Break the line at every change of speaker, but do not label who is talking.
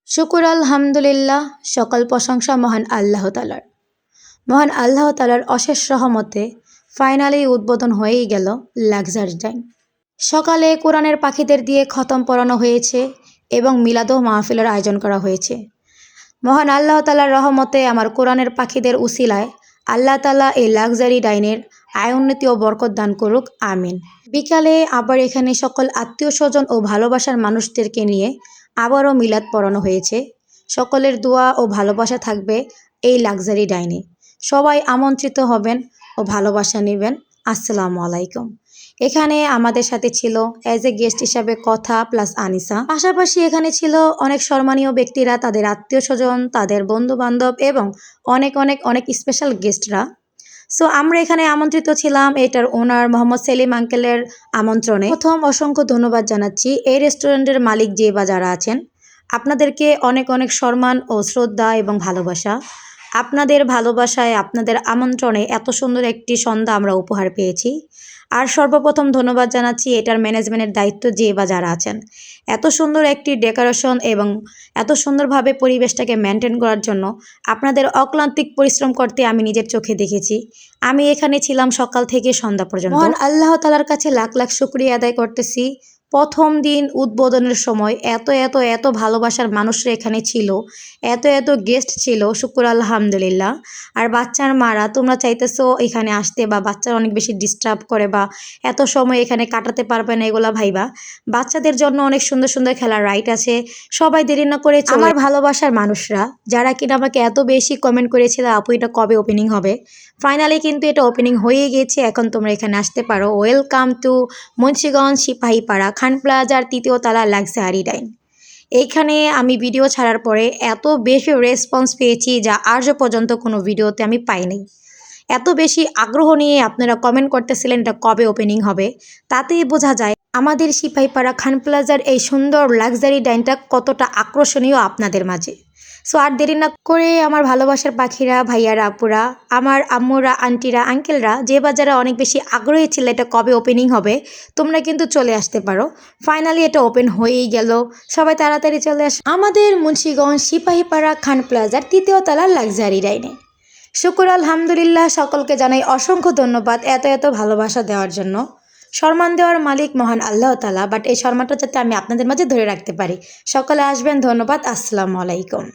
শুকুর আলহামদুলিল্লাহ, সকল প্রশংসা মহান আল্লাহ তালার। মহান আল্লাহ তালার অশেষ রহমতে ফাইনালি উদ্বোধন হয়েই গেল লাক্সারি ডাইন। সকালে কোরআনের পাখিদের দিয়ে খতম পড়ানো হয়েছে এবং মিলাদ ও মাহফিলের আয়োজন করা হয়েছে। মহান আল্লাহ তালার রহমতে আমার কোরআনের পাখিদের উসিলায় আল্লাহ তালা এই লাক্সারি ডাইনের আয়োন্নতি ও বরকত দান করুক, আমিন। বিকালে আবার এখানে সকল আত্মীয় স্বজন ও ভালোবাসার মানুষদেরকে নিয়ে আবারও মিলাদ পড়ানো হয়েছে। সকলের দোয়া ও ভালোবাসা থাকবে এই লাক্সারি ডাইনে। সবাই আমন্ত্রিত হবেন ও ভালোবাসা নেবেন। আসসালামু আলাইকুম। এখানে আমাদের সাথে ছিল অ্যাজ এ গেস্ট হিসাবে কথা প্লাস আনিসা। পাশাপাশি এখানে ছিল অনেক সম্মানীয় ব্যক্তিরা, তাদের আত্মীয় স্বজন, তাদের বন্ধু বান্ধব এবং অনেক অনেক অনেক স্পেশাল গেস্টরা। সো আমরা এখানে আমন্ত্রিত ছিলাম এটার ওনার মোহাম্মদ সেলিম আঙ্কেলের আমন্ত্রণে। প্রথম অসংখ্য ধন্যবাদ জানাচ্ছি এই রেস্টুরেন্টের মালিক যে বা যারা আছেন, আপনাদেরকে অনেক অনেক সম্মান ও শ্রদ্ধা এবং ভালোবাসা। আপনাদের ভালোবাসায়, আপনাদের আমন্ত্রণে এত সুন্দর একটি সন্ধ্যা আমরা উপহার পেয়েছি। আর সর্বপ্রথম ধন্যবাদ জানাচ্ছি এটার ম্যানেজমেন্টের দায়িত্ব যে বা যারা আছেন, এত সুন্দর একটি ডেকোরেশন এবং এত সুন্দরভাবে পরিবেশটাকে মেনটেন করার জন্য আপনাদের অক্লান্তিক পরিশ্রম করতে আমি নিজের চোখে দেখেছি। আমি এখানে ছিলাম সকাল থেকে সন্ধ্যা পর্যন্ত। মহান আল্লাহ তালার কাছে লাখ লাখ শুকরিয়া আদায় করতেছি। প্রথম দিন উদ্বোধনের সময় এত এত এত ভালোবাসার মানুষরা এখানে ছিল, এত এত গেস্ট ছিল, শুকুর আলহামদুলিল্লাহ। আর বাচ্চার মারা তোমরা চাইতেছো এখানে আসতে, বা বাচ্চারা অনেক বেশি ডিস্টার্ব করে বা এত সময় এখানে কাটাতে পারবে না, এগুলা ভাইবা। বাচ্চাদের জন্য অনেক সুন্দর সুন্দর খেলার রাইড আছে, সবাই দেরি না করে আমার ভালোবাসার মানুষরা যারা কিনা আমাকে এত বেশি কমেন্ট করেছিল আপু এটা কবে ওপেনিং হবে, ফাইনালি কিন্তু এটা ওপেনিং হয়ে গিয়েছে। এখন তোমরা এখানে আসতে পারো। ওয়েলকাম টু মুন্সিগঞ্জ সিপাহীপাড়া খান প্লাজার 3য় তলা লাক্সারি ডাইন। এইখানে আমি ভিডিও ছাড়ার পরে এত বেশি রেসপন্স পেয়েছি যা আজও পর্যন্ত কোনো ভিডিওতে আমি পাইনি। এত বেশি আগ্রহ নিয়ে আপনারা কমেন্ট করতেছিলেন এটা কবে ওপেনিং হবে, তাতেই বোঝা যায় আমাদের সিপাহীপাড়া খান প্লাজার এই সুন্দর লাক্সারি ডাইনটা কতটা আকর্ষণীয় আপনাদের মাঝে। সো আর দেরি না করে আমার ভালোবাসার পাখিরা, ভাইয়ারা, আপুরা, আমার আম্মুরা, আন্টিরা, আঙ্কেলরা যে বা যারা অনেক বেশি আগ্রহী ছিল এটা কবে ওপেনিং হবে, তোমরা কিন্তু চলে আসতে পারো। ফাইনালি এটা ওপেন হয়েই গেল, সবাই তাড়াতাড়ি চলে আস আমাদের মুন্সিগঞ্জ সিপাহীপাড়া খান প্লাজার 3য় তলার লাক্সারি ডাইনে। শুকুর আলহামদুলিল্লাহ, সকলকে জানাই অসংখ্য ধন্যবাদ এত এত ভালোবাসা দেওয়ার জন্য। সম্মান দেওয়ার মালিক মহান আল্লাহ তাআলা, বাট এই সম্মানটা যাতে আমি আপনাদের মাঝে ধরে রাখতে পারি। সকলে আসবেন, ধন্যবাদ। আসসালামু আলাইকুম।